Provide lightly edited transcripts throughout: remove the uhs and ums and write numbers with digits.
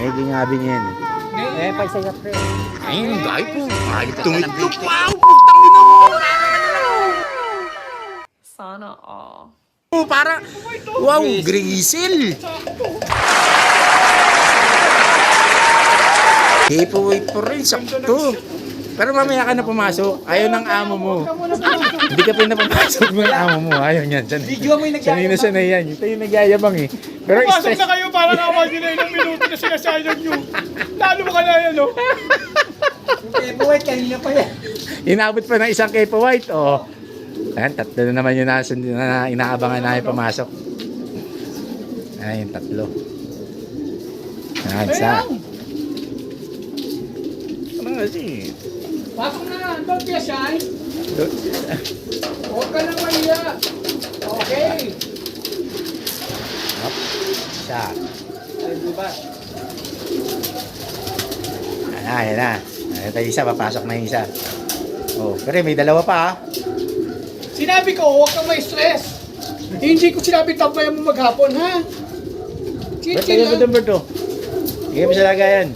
Ay, ginabi niya yan. Eh, paisa ka pre. Ay, gay po. Ay, tumitlog. Wow, putang ina mo. Sana all. Oh, para, wow, grizzle. Giveaway po rin, sakto. Pero mamaya ka na pumasok. Ayaw ng amo mo. Hindi ka pinapapasok ng amo mo. Ayaw niyan. Video mo yung Sanay na sanay yan. Ito yung nagyayabang eh. Pero Pasok stress. na kayo para naman yun na ilang minuto na sinasayang nyo. Lalo mo ka na yan, no? Eh, buwet kanina pa yan. Inabot pa ng isang Kepa White. Oh. Ayan, tatlo na naman yung na inaabangan namin pumasok. Ayan, tatlo. Ayan, isa. Ano nga si? Pasok na, don't be shy. Huwag ka na mahiya. Okay. Isa. Ay, diba? Ayan na. Ayan tayo isa, papasok na yung isa. Oh, pero may dalawa pa ha. Sinabi ko, huwag kang may stress. Hindi ko sinabi tabayan mo maghapon, ha? Ba't Chill tayo lang. sa number 2? Sige mo sa lagayan.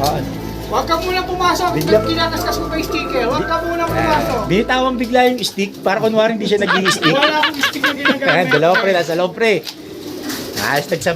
Ah, Huwag ka muna pumasok. Bigla- Kinakaskas ko pa yung sticker. Huwag ka muna pumasok. binitawang bigla yung stick para kunwari hindi siya nag-i-stick. Wala akong stick na ginagamit. Ayan, dalawa pre, nasa loob pre. Ayos nagsabay.